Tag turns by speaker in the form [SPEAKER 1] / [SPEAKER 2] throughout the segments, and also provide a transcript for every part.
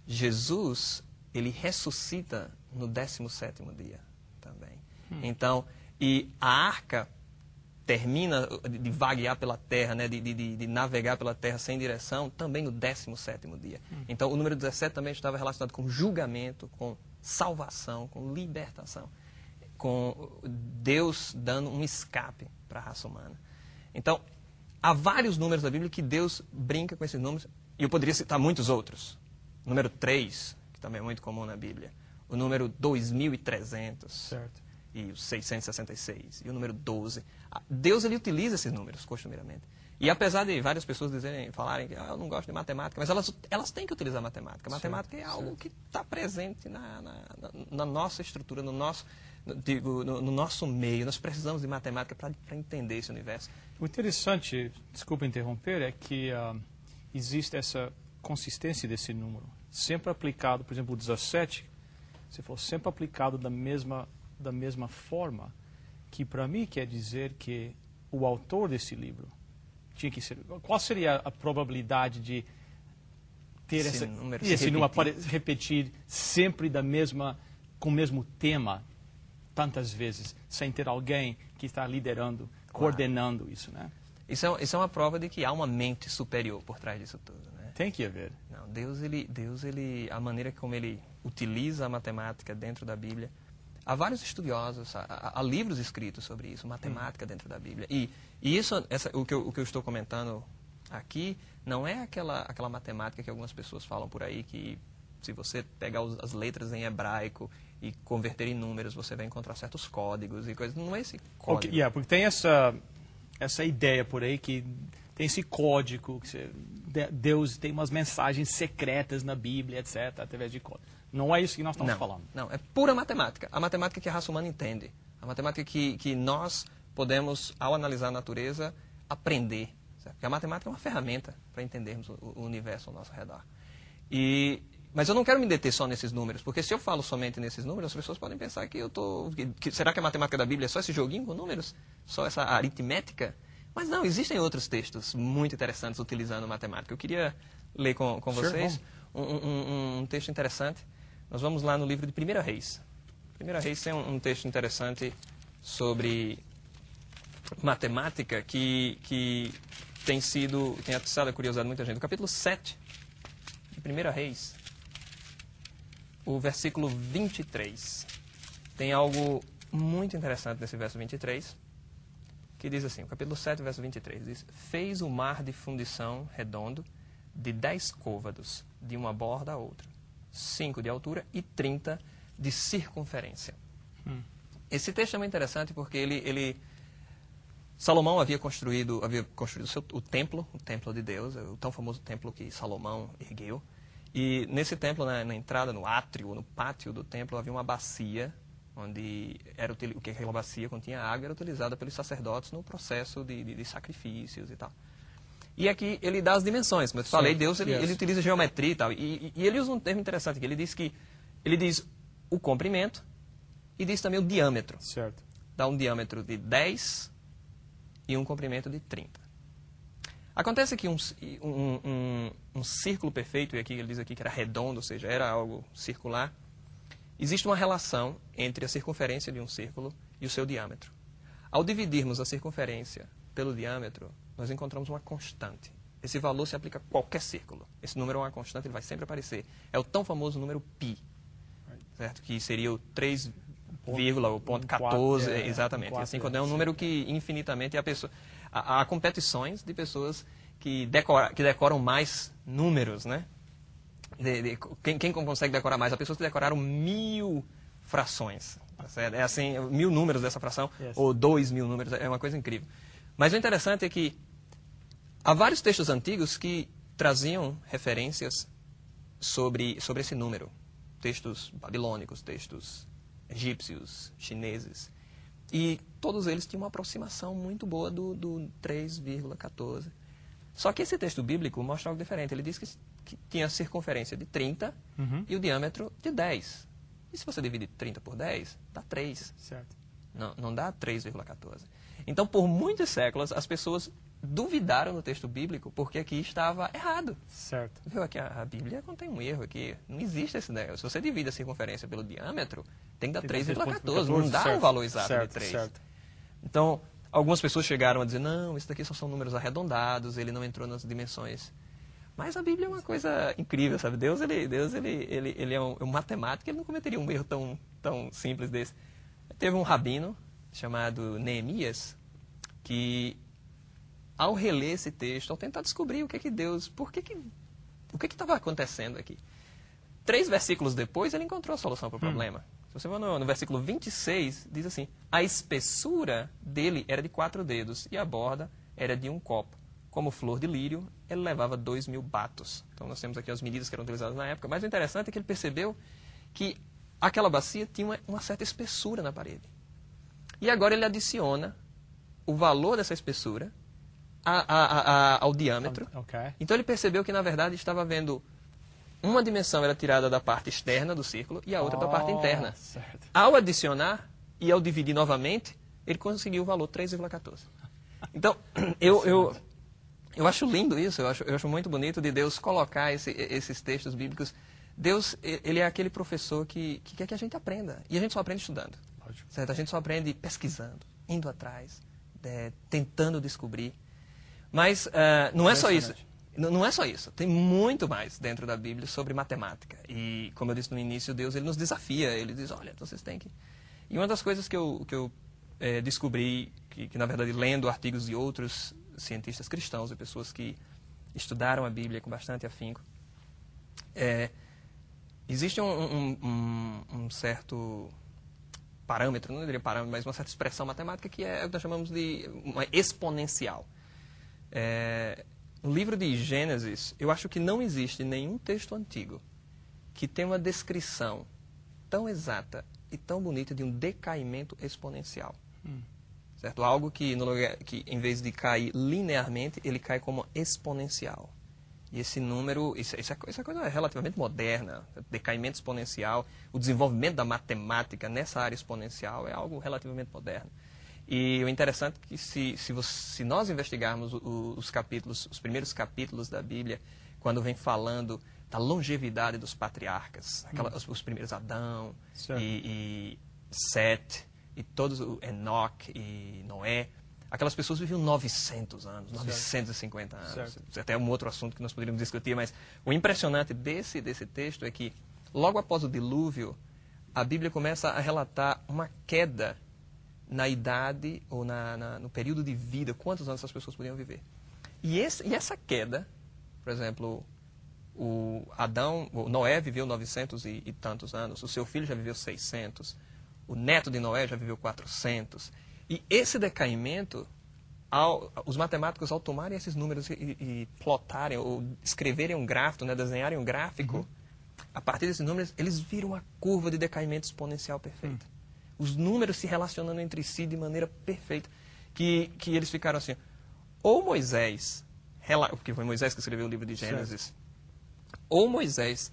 [SPEAKER 1] Jesus, ele ressuscita no 17º dia também. Então, e a arca termina de vaguear pela terra, né, de navegar pela terra sem direção, também no 17º dia. Então, o número 17 também estava relacionado com julgamento, com salvação, com libertação, com Deus dando um escape para a raça humana. Então, há vários números da Bíblia que Deus brinca com esses números, e eu poderia citar muitos outros. O número 3, que também é muito comum na Bíblia. O número 2300.
[SPEAKER 2] Certo.
[SPEAKER 1] E o 666. E o número 12. Deus, ele utiliza esses números, costumeiramente. E apesar de várias pessoas falarem que eu não gosto de matemática, mas elas têm que utilizar matemática. Matemática é algo que está presente na nossa estrutura, no nosso meio. Nós precisamos de matemática para entender esse universo.
[SPEAKER 2] O interessante, desculpa interromper, é que existe essa consistência desse número. Sempre aplicado, por exemplo, o 17, se for sempre aplicado da mesma forma, que para mim quer dizer que o autor desse livro tinha que ser... Qual seria a probabilidade de ter esse número repetir sempre com o mesmo tema tantas vezes, sem ter alguém que está liderando, coordenando isso, né?
[SPEAKER 1] Isso é uma prova de que há uma mente superior por trás disso tudo, né?
[SPEAKER 2] Tem que haver.
[SPEAKER 1] Não, Deus, a maneira como ele utiliza a matemática dentro da Bíblia, há vários estudiosos, há livros escritos sobre isso, matemática dentro da Bíblia. E o que eu estou comentando aqui não é aquela matemática que algumas pessoas falam por aí, que se você pegar as letras em hebraico e converter em números, você vai encontrar certos códigos e coisas. Não é esse código.
[SPEAKER 2] Porque tem essa ideia por aí que tem esse código, que Deus tem umas mensagens secretas na Bíblia, etc., através de código. Não é isso que nós estamos falando.
[SPEAKER 1] Não, é pura matemática. A matemática que a raça humana entende. A matemática que nós podemos, ao analisar a natureza, aprender. Certo? Porque a matemática é uma ferramenta para entendermos o universo ao nosso redor. Mas eu não quero me deter só nesses números, porque se eu falo somente nesses números, as pessoas podem pensar que será que a matemática da Bíblia é só esse joguinho com números? Só essa aritmética? Mas não, existem outros textos muito interessantes utilizando matemática. Eu queria ler com vocês um texto interessante. Nós vamos lá no livro de 1 Reis. 1 Reis tem um texto interessante sobre matemática que tem atiçado a curiosidade de muita gente. No capítulo 7 de 1 Reis, o versículo 23. Tem algo muito interessante nesse verso 23, que diz assim, o capítulo 7, verso 23, diz: fez o mar de fundição redondo de 10 côvados, de uma borda a outra, 5 de altura e 30 de circunferência. Esse texto é muito interessante porque Salomão havia construído o templo de Deus, o tão famoso templo que Salomão ergueu. E nesse templo, na entrada, no átrio, no pátio do templo, havia uma bacia, onde aquela bacia continha água, era utilizada pelos sacerdotes no processo de sacrifícios e tal. E aqui ele dá as dimensões, como eu falei, Deus ele utiliza geometria e tal. E ele usa um termo interessante aqui, ele diz o comprimento e diz também o diâmetro.
[SPEAKER 2] Certo.
[SPEAKER 1] Dá um diâmetro de 10 e um comprimento de 30. Acontece que um círculo perfeito, e aqui ele diz aqui que era redondo, ou seja, era algo circular, existe uma relação entre a circunferência de um círculo e o seu diâmetro. Ao dividirmos a circunferência pelo diâmetro, nós encontramos uma constante. Esse valor se aplica a qualquer círculo. Esse número é uma constante, ele vai sempre aparecer. É o tão famoso número π, certo? Que seria o 3, o ponto 14, exatamente. Assim, quando é um número que infinitamente há competições de pessoas que decoram mais números, né? Quem consegue decorar mais? Há pessoas que decoraram 1000 frações. Tá certo? É assim, 1000 números dessa fração, ou 2000 números, é uma coisa incrível. Mas o interessante é que há vários textos antigos que traziam referências sobre esse número. Textos babilônicos, textos egípcios, chineses. E todos eles tinham uma aproximação muito boa do 3,14. Só que esse texto bíblico mostra algo diferente. Ele diz que tinha a circunferência de 30 e o diâmetro de 10. E se você divide 30 por 10, dá 3.
[SPEAKER 2] Certo.
[SPEAKER 1] Não dá 3,14. Então, por muitos séculos, as pessoas duvidaram no texto bíblico porque aqui estava errado.
[SPEAKER 2] Certo.
[SPEAKER 1] Viu? Aqui a Bíblia contém um erro aqui. Não existe esse negócio. Se você divide a circunferência pelo diâmetro, tem que dar 3,14. Não dá o valor exato de 3.
[SPEAKER 2] Certo.
[SPEAKER 1] Então, algumas pessoas chegaram a dizer, não, isso daqui só são números arredondados, ele não entrou nas dimensões. Mas a Bíblia é uma coisa incrível, sabe? Deus ele é um matemático, ele não cometeria um erro tão simples desse. Teve um rabino chamado Neemias, que ao reler esse texto, ao tentar descobrir o que Deus, o que estava acontecendo aqui. 3 versículos depois, ele encontrou a solução para o problema. Se você for no versículo 26, diz assim, a espessura dele era de 4 dedos e a borda era de 1 copo. Como flor de lírio, ele levava 2.000 batos. Então nós temos aqui as medidas que eram utilizadas na época, mas o interessante é que ele percebeu que aquela bacia tinha uma certa espessura na parede. E agora ele adiciona o valor dessa espessura ao diâmetro.
[SPEAKER 2] Okay.
[SPEAKER 1] Então ele percebeu que, na verdade, estava havendo uma dimensão era tirada da parte externa do círculo e a outra da parte interna.
[SPEAKER 2] Certo.
[SPEAKER 1] Ao adicionar e ao dividir novamente, ele conseguiu o valor 3,14. Então, eu acho lindo isso, eu acho muito bonito de Deus colocar esses textos bíblicos. Deus, ele é aquele professor que quer que a gente aprenda. E a gente só aprende estudando. Certo? A gente só aprende pesquisando, indo atrás, tentando descobrir. Mas não é só isso. Não é só isso. Tem muito mais dentro da Bíblia sobre matemática. E, como eu disse no início, Deus ele nos desafia. Ele diz, olha, vocês têm que... E uma das coisas que eu descobri, que na verdade lendo artigos de outros cientistas cristãos e pessoas que estudaram a Bíblia com bastante afinco, existe um certo parâmetro, não diria parâmetro, mas uma certa expressão matemática que é o que nós chamamos de uma exponencial. No livro de Gênesis, eu acho que não existe nenhum texto antigo que tenha uma descrição tão exata e tão bonita de um decaimento exponencial. Certo? Algo que, no lugar, que, em vez de cair linearmente, ele cai como exponencial. E esse número, isso é coisa relativamente moderna. Decaimento exponencial, o desenvolvimento da matemática nessa área exponencial é algo relativamente moderno. E o interessante é que se nós investigarmos os primeiros capítulos da Bíblia, quando vem falando da longevidade dos patriarcas, os primeiros Adão e Sete, e todos, Enoque e Noé, aquelas pessoas viviam 900 anos, 950 anos. Certo. Até um outro assunto que nós poderíamos discutir, mas o impressionante desse texto é que, logo após o dilúvio, a Bíblia começa a relatar uma queda na idade ou no período de vida, quantos anos essas pessoas podiam viver. E essa queda, por exemplo, o Noé viveu 900 e tantos anos, o seu filho já viveu 600, o neto de Noé já viveu 400. E esse decaimento, os matemáticos, ao tomarem esses números e plotarem, ou escreverem um gráfico, né, desenharem um gráfico, a partir desses números, eles viram a curva de decaimento exponencial perfeita. Os números se relacionando entre si de maneira perfeita, que eles ficaram assim, ou Moisés, porque foi Moisés que escreveu o livro de Gênesis, ou Moisés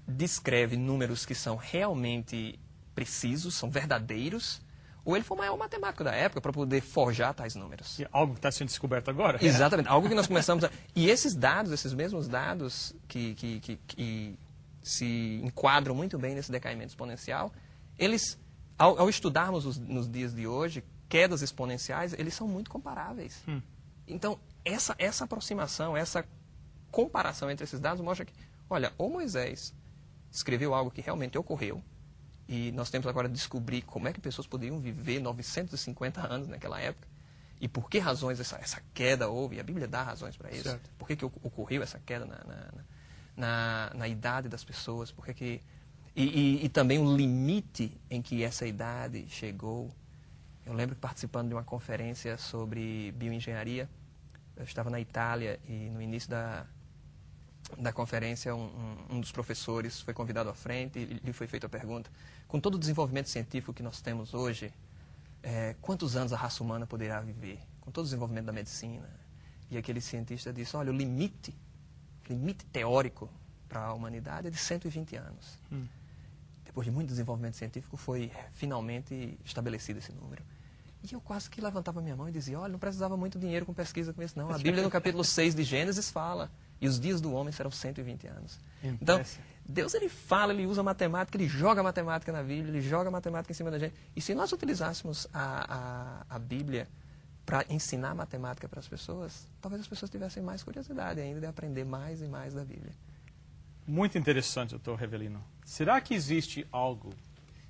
[SPEAKER 1] descreve números que são realmente precisos, são verdadeiros, ou ele foi o maior matemático da época para poder forjar tais números.
[SPEAKER 2] E algo que está sendo descoberto agora.
[SPEAKER 1] Exatamente, algo que nós começamos a... E esses dados, esses mesmos dados que se enquadram muito bem nesse decaimento exponencial, eles, ao estudarmos nos dias de hoje, quedas exponenciais, eles são muito comparáveis. Então, essa aproximação, essa comparação entre esses dados mostra que, olha, ou Moisés escreveu algo que realmente ocorreu, e nós temos agora de descobrir como é que pessoas poderiam viver 950 anos naquela época, e por que razões essa queda houve, e a Bíblia dá razões para isso. Certo. Por que ocorreu essa queda na idade das pessoas, e também o limite em que essa idade chegou. Eu lembro que participando de uma conferência sobre bioengenharia, eu estava na Itália e no início da conferência um dos professores foi convidado à frente e lhe foi feita a pergunta: com todo o desenvolvimento científico que nós temos hoje, quantos anos a raça humana poderá viver? Com todo o desenvolvimento da medicina. E aquele cientista disse, olha, o limite teórico para a humanidade é de 120 anos. Depois de muito desenvolvimento científico, foi finalmente estabelecido esse número. E eu quase que levantava minha mão e dizia, olha, não precisava muito dinheiro com pesquisa com isso, não. A Bíblia, no capítulo 6 de Gênesis, fala, e os dias do homem serão 120 anos. Então, Deus, ele fala, ele usa matemática, ele joga matemática na Bíblia, ele joga matemática em cima da gente. E se nós utilizássemos a Bíblia para ensinar matemática para as pessoas, talvez as pessoas tivessem mais curiosidade ainda de aprender mais e mais da Bíblia.
[SPEAKER 2] Muito interessante, doutor Revelino. Será que existe algo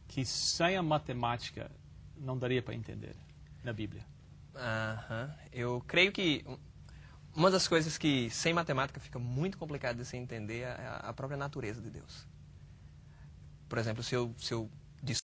[SPEAKER 2] que sem a matemática não daria para entender na Bíblia?
[SPEAKER 1] Eu creio que uma das coisas que sem matemática fica muito complicado de se entender é a própria natureza de Deus. Por exemplo, se eu